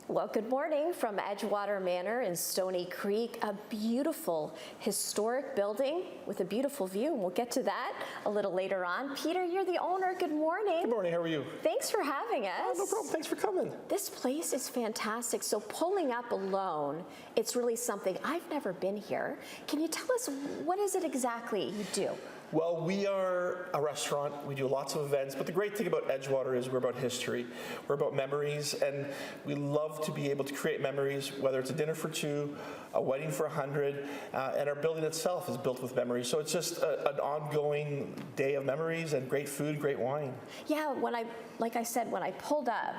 Well, good morning from Edgewater Manor in Stoney Creek, a beautiful historic building with a beautiful view, and we'll get to that a little later on. Peter, you're the owner. Good morning. Good morning. How are you? Thanks for having us. No problem. Thanks for coming. This place is fantastic. So pulling up alone, it's really something. I've never been here. Can you tell us what is it exactly you do? Well, we are a restaurant. We do lots of events, but the great thing about Edgewater is we're about history. We're about memories, and we love to be able to create memories, whether it's a dinner for two, a wedding for 100, and our building itself is built with memories. So it's just an ongoing day of memories and great food, great wine. Yeah, like I said, when I pulled up,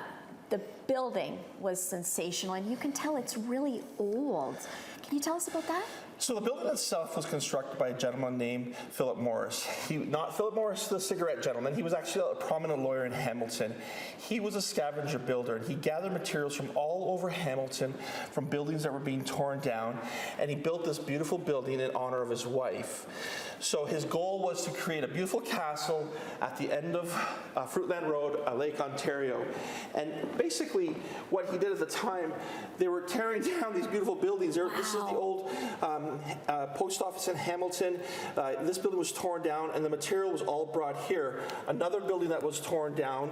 the building was sensational, and you can tell it's really old. Can you tell us about that? So the building itself was constructed by a gentleman named Philip Morris. Not Philip Morris, the cigarette gentleman. He was actually a prominent lawyer in Hamilton. He was a scavenger builder, and he gathered materials from all over Hamilton, from buildings that were being torn down, and he built this beautiful building in honor of his wife. So his goal was to create a beautiful castle at the end of Fruitland Road, Lake Ontario. And basically what he did at the time, they were tearing down these beautiful buildings. This is the old post office in Hamilton. This building was torn down, and the material was all brought here. Another building that was torn down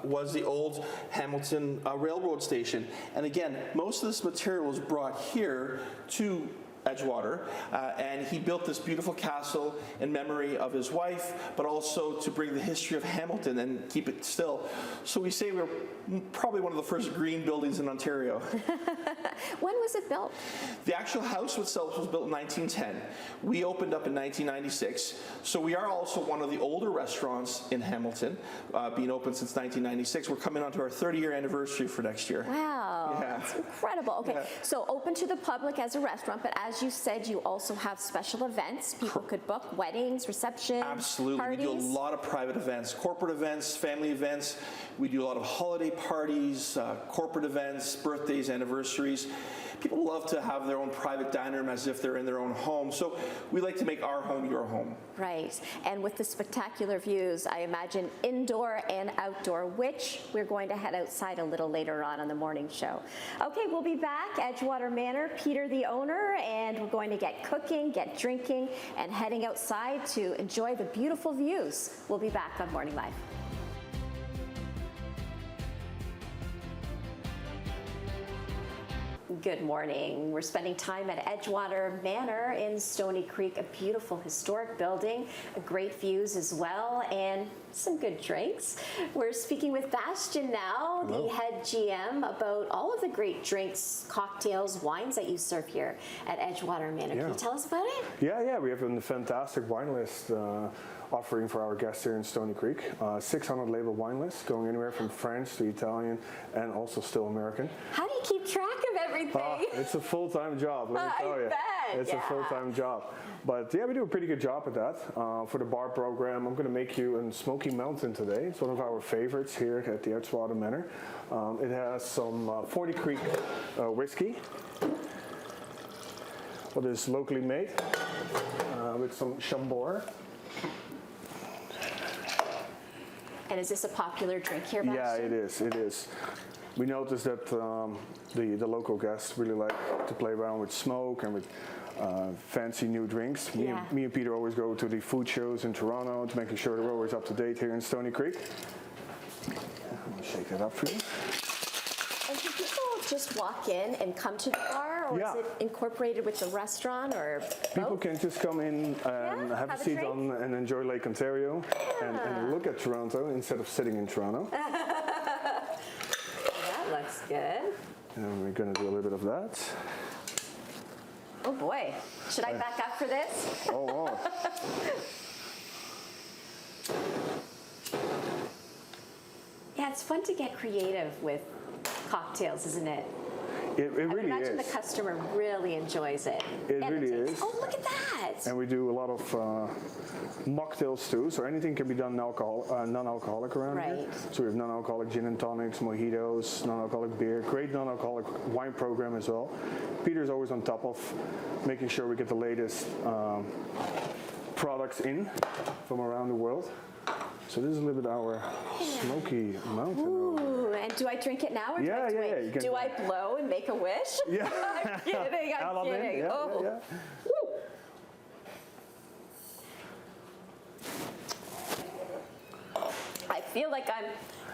was the old Hamilton railroad station. And again, most of this material was brought here to Edgewater, and he built this beautiful castle in memory of his wife, but also to bring the history of Hamilton and keep it still. So we say we're probably one of the first green buildings in Ontario. When was it built? The actual house itself was built in 1910. We opened up in 1996. So we are also one of the older restaurants in Hamilton, being open since 1996. We're coming on to our 30-year anniversary for next year. Wow, yeah. That's incredible. Okay, yeah. So open to the public as a restaurant, but as you said, you also have special events. People could book weddings, receptions, absolutely. parties. We do a lot of private events, corporate events, family events. We do a lot of holiday parties, corporate events, birthdays, anniversaries. People love to have their own private dining room as if they're in their own home. So we like to make our home your home. Right. And with the spectacular views, I imagine indoor and outdoor, which we're going to head outside a little later on the morning show. Okay, we'll be back at Edgewater Manor. Peter, the owner, and we're going to get cooking, get drinking, and heading outside to enjoy the beautiful views. We'll be back on Morning Live. Good morning. We're spending time at Edgewater Manor in Stoney Creek, a beautiful historic building, great views as well, and some good drinks. We're speaking with Bastian now, Hello. The head GM, about all of the great drinks, cocktails, wines that you serve here at Edgewater Manor. Yeah. Can you tell us about it? Yeah, we have a fantastic wine list offering for our guests here in Stoney Creek. 600 label wine list, going anywhere from French to Italian and also still American. How do you keep track of everything? It's a full-time job, let me tell you. Bet. It's a full-time job. But yeah, we do a pretty good job at that. For the bar program, I'm going to make you a Smoky Mountain today. It's one of our favorites here at the Edgewater Manor. It has some Stoney Creek whiskey, what is locally made, with some Chambord. And is this a popular drink here, Bastian? Yeah, it is. We noticed that the local guests really like to play around with smoke and with fancy new drinks. Me and Peter always go to the food shows in Toronto to making sure we're always up to date here in Stoney Creek. I'm going to shake that up for you. And can people just walk in and come to the bar, or is it incorporated with the restaurant, or people both? can just come in and have a seat and enjoy Lake Ontario and look at Toronto instead of sitting in Toronto. That looks good. And we're going to do a little bit of that. Oh boy, should I back up for this? Oh, wow. Yeah, it's fun to get creative with cocktails, isn't it? It really is. I imagine the customer really enjoys it. It really is. Oh, look at that. And we do a lot of mocktails too, so anything can be done non-alcoholic around here. So we have non-alcoholic gin and tonics, mojitos, non-alcoholic beer, great non-alcoholic wine program as well. Peter's always on top of making sure we get the latest products in from around the world. So this is a little bit our Smoky Mountain. Ooh, And do I drink it now or do I Yeah, have to yeah, wait? yeah, you can Do do I blow and make a wish? Yeah. I'm kidding, I'm Aladdin, kidding. yeah, Oh. yeah, Woo. I feel like I'm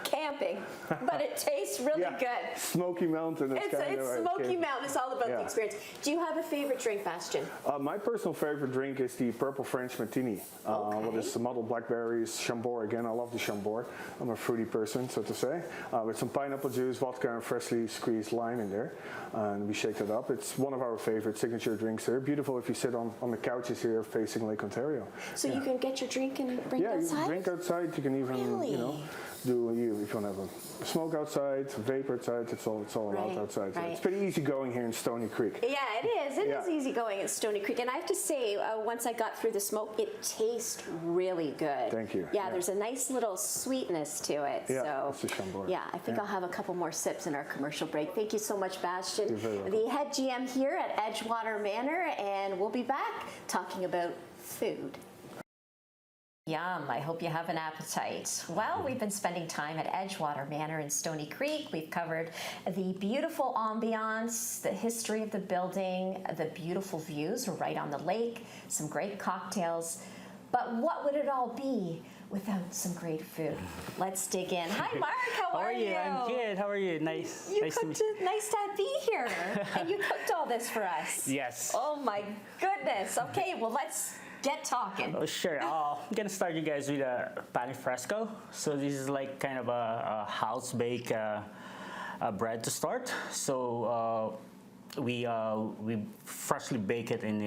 camping, but it tastes really yeah. good. Smoky Mountain. It's Smoky Mountain. It's all about the Yeah. experience. Do you have a favorite drink, Bastian? My personal favorite drink is the Purple French Martini. With this muddled blackberries, Chambord. Again, I love the Chambord. I'm a fruity person, so to say. With some pineapple juice, vodka, and freshly squeezed lime in there. And we shake that up. It's one of our favorite signature drinks. They're beautiful if you sit on the couches here facing Lake Ontario. So you can get your drink and bring it Yeah, you outside? can drink outside. You can even, Really? do if you want to have a smoke outside, vape outside. It's all allowed Right, outside. So right. it's pretty easy going here in Stoney Creek. Yeah, it is. It is Yeah. easy going at Stoney Creek. And I have to say, once I got through the smoke, it tastes really good. Thank you. Yeah, Yeah. there's a nice little sweetness to it. Yeah, so, it's a Chambord. yeah, I think I'll have a couple more sips in our commercial break. Thank you so much, Bastian. You're very welcome. The head GM here at Edgewater Manor, and we'll be back talking about food. Yum, I hope you have an appetite. Well, we've been spending time at Edgewater Manor in Stoney Creek. We've covered the beautiful ambiance, the history of the building, the beautiful views right on the lake, some great cocktails. But what would it all be without some great food? Let's dig in. Hi, Mark, how are you? I'm good. How are you? Nice. You nice to cooked meet you. nice to be here, and you cooked all this for us. Yes. Oh my goodness. Okay, well let's get talking. Oh, sure. I'm gonna start you guys with a pan fresco. So this is like kind of a house bake bread to start. So we freshly bake it in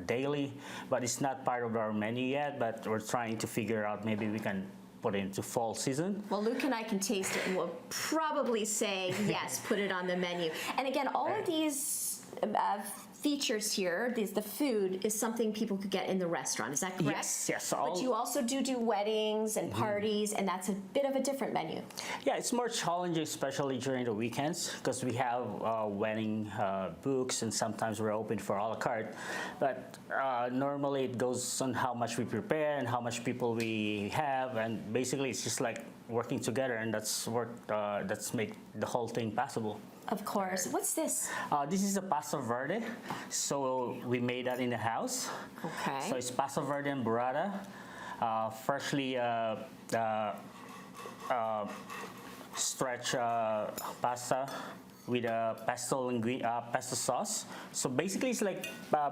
daily, but it's not part of our menu yet. But we're trying to figure out maybe we can put it into fall season. Well, Luke and I can taste it and we'll probably say, yes, put it on the menu. And again, all of these features here, the food is something people could get in the restaurant. Is that correct? Yes. But you also do weddings and parties, and that's a bit of a different menu. Yeah, it's more challenging, especially during the weekends, because we have wedding books, and sometimes we're open for a la carte. But normally it goes on how much we prepare and how much people we have, and basically it's just like working together, and that's make the whole thing possible. Of course. What's this? This is a pasta verde, so we made that in the house. Okay. So it's pasta verde and burrata, freshly stretched pasta with a pesto sauce. So basically, it's like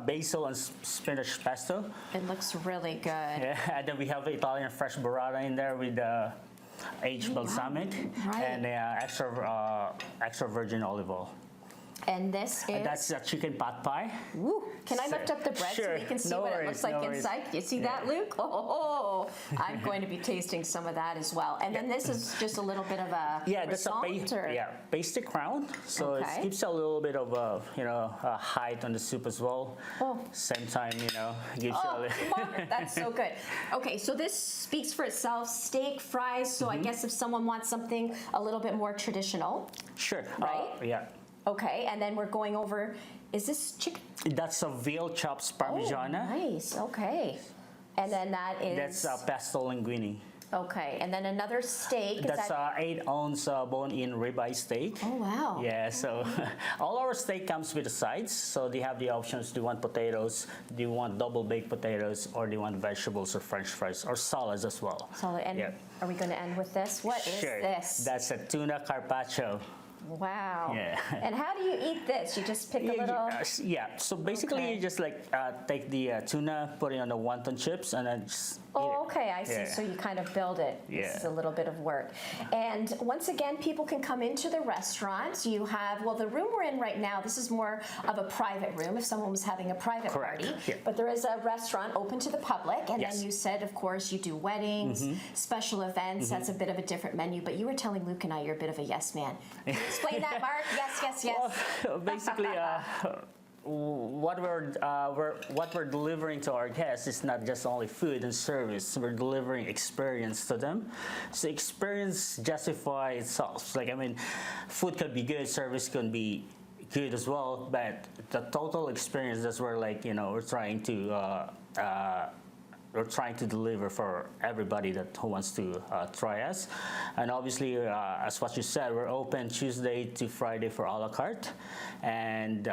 basil and spinach pesto. It looks really good. Yeah, and then we have Italian fresh burrata in there with aged balsamic Right. and extra virgin olive oil. And this is... And that's a chicken pot pie. Woo. Can I lift up the bread so Sure. we can see No what it worries, looks like no worries. inside? You see that, Luke? Oh, I'm going to be tasting some of that as well. And then this is just a little bit of a That's a croissant, pasty crown. So Okay. it gives a little bit of height on the soup as well. Oh. Same time, gives you a Oh, little. Mark, that's so good. Okay, so this speaks for itself. Steak, fries. So I guess if someone wants something a little bit more traditional. Sure. Right? Yeah. Okay, and then we're going over, is this chicken? That's a veal chops parmigiana. Oh, nice, okay. And then that is... That's pesto linguine. Okay, and then another steak. Is That's that... 8-ounce bone-in ribeye steak. Oh, wow. Yeah, so all our steak comes with the sides. So they have the options. Do you want potatoes? Do you want double baked potatoes? Or do you want vegetables or French fries or salads as well? Solid. And Yeah. are we going to end with this? What is Sure. this? That's a tuna carpaccio. Wow. Yeah. And how do you eat this? You just pick a little... Yeah, so basically Okay. you just take the tuna, put it on the wonton chips, and then just eat Oh, it. okay, I see. Yeah. So you kind of build it. This Yeah. is a little bit of work. And once again, people can come into the restaurant. You have, well, the room we're in right now, this is more of a private room if someone was having a private Correct. party. Yeah. But there is a restaurant open to the public. And Yes. then you said, of course, you do weddings, special events. That's a bit of a different menu. But you were telling Luke and I you're a bit of a yes man. Explain that, Mark. Yes. Well, basically, what we're delivering to our guests is not just only food and service. We're delivering experience to them. So experience justifies itself. Like, I mean, food could be good, service can be good as well, but the total experience, that's where, like, we're trying to we're trying to deliver for everybody who wants to try us. And obviously, as what you said, we're open Tuesday to Friday for a la carte. And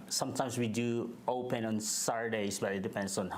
sometimes we do open on Saturdays, but it depends on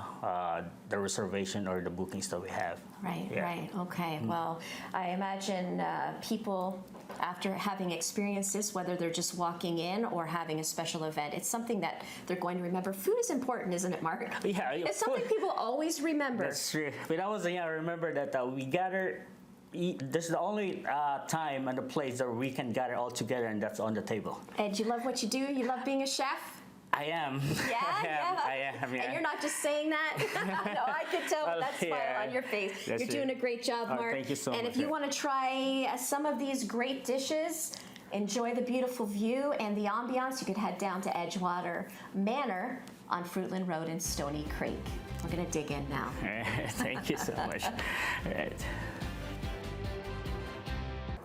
the reservation or the bookings that we have. Right, Yeah. right. Okay. Well, I imagine people, after having experienced this, whether they're just walking in or having a special event, it's something that they're going to remember. Food is important, isn't it, Mark? Yeah, It's something people always remember. That's true. When I was young, I remember that we gather. This is the only time and the place that we can gather all together, and that's on the table. And you love what you do? You love being a chef? I am. Yeah, I am. Yeah. And you're not just saying that. No, I could tell Well, that smile yeah. on your face. That's You're doing it. a great job, Oh, Mark. thank you so and much. if you want to try some of these great dishes, enjoy the beautiful view and the ambiance, you could head down to Edgewater Manor on Fruitland Road in Stoney Creek. We're going to dig in now. Thank you so much. All right.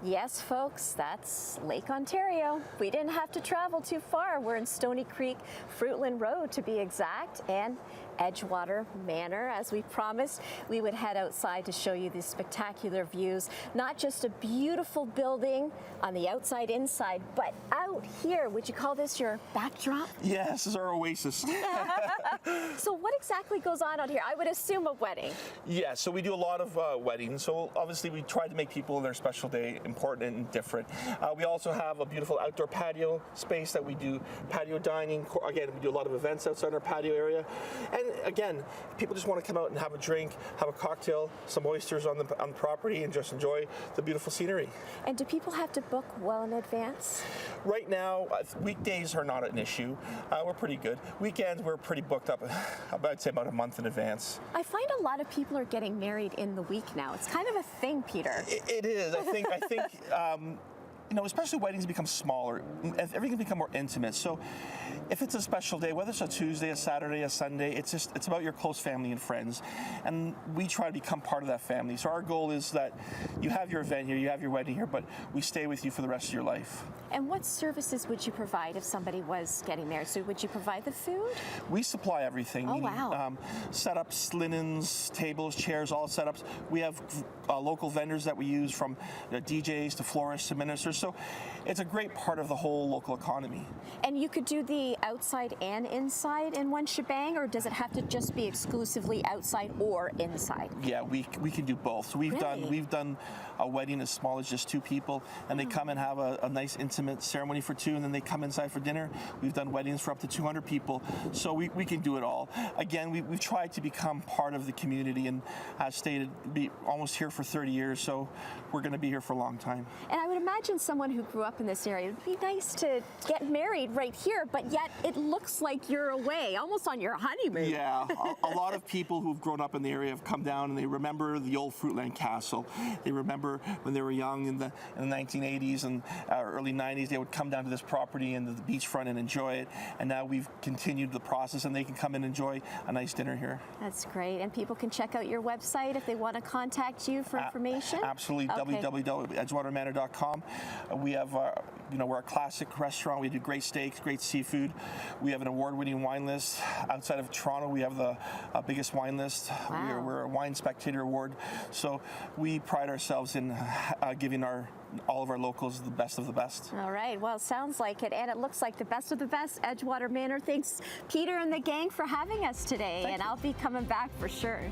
Yes, folks, that's Lake Ontario. We didn't have to travel too far. We're in Stoney Creek, Fruitland Road to be exact, and Edgewater Manor. As we promised, we would head outside to show you these spectacular views. Not just a beautiful building on the outside, inside, but out here. Would you call this your backdrop? Yes, this is our oasis. So what exactly goes on out here? I would assume a wedding. Yeah, so we do a lot of weddings. So obviously we try to make people their special day important and different. We also have a beautiful outdoor patio space that we do patio dining. Again, we do a lot of events outside our patio area. And again, people just want to come out and have a drink, have a cocktail, some oysters on the property, and just enjoy the beautiful scenery. And do people have to book well in advance? Right now, weekdays are not an issue. We're pretty good. Weekends, we're pretty booked up, I'd say about a month in advance. I find a lot of people are getting married in the week now. It's kind of a thing, Peter. It is. I think you know, especially weddings become smaller. Everything become more intimate. So if it's a special day, whether it's a Tuesday, a Saturday, a Sunday, it's about your close family and friends. And we try to become part of that family. So our goal is that you have your event here, you have your wedding here, but we stay with you for the rest of your life. And what services would you provide if somebody was getting married? So would you provide the food? We supply everything. Oh, wow. Setups, linens, tables, chairs, all setups. We have local vendors that we use, from DJs to florists to ministers. So it's a great part of the whole local economy. And you could do the outside and inside in one shebang, or does it have to just be exclusively outside or inside? Yeah, we can do both. So we've done a wedding as small as just 2 people, and they come and have a nice intimate ceremony for 2, and then they come inside for dinner. We've done weddings for up to 200 people, so we can do it all. Again, we've tried to become part of the community, and as stated, be almost here for 30 years, so we're going to be here for a long time. And I would imagine someone who grew up in this area, it would be nice to get married right here, but yet it looks like you're away, almost on your honeymoon. Yeah, a lot of people who've grown up in the area have come down and they remember the old Fruitland Castle. They remember when they were young in the 1980s and early 90s, they would come down to this property and the beachfront and enjoy it. And now we've continued the process and they can come and enjoy a nice dinner here. That's great. And people can check out your website if they want to contact you for information? Absolutely, Okay. www.edgewatermanor.com. We have, we're a classic restaurant. We do great steaks, great seafood. We have an award-winning wine list. Outside of Toronto, we have the biggest wine list. Wow. We're a Wine Spectator Award. So we pride ourselves in giving all of our locals the best of the best. All right. Well, it sounds like it, and it looks like the best of the best, Edgewater Manor. Thanks, Peter and the gang, for having us today, and I'll be coming back for sure.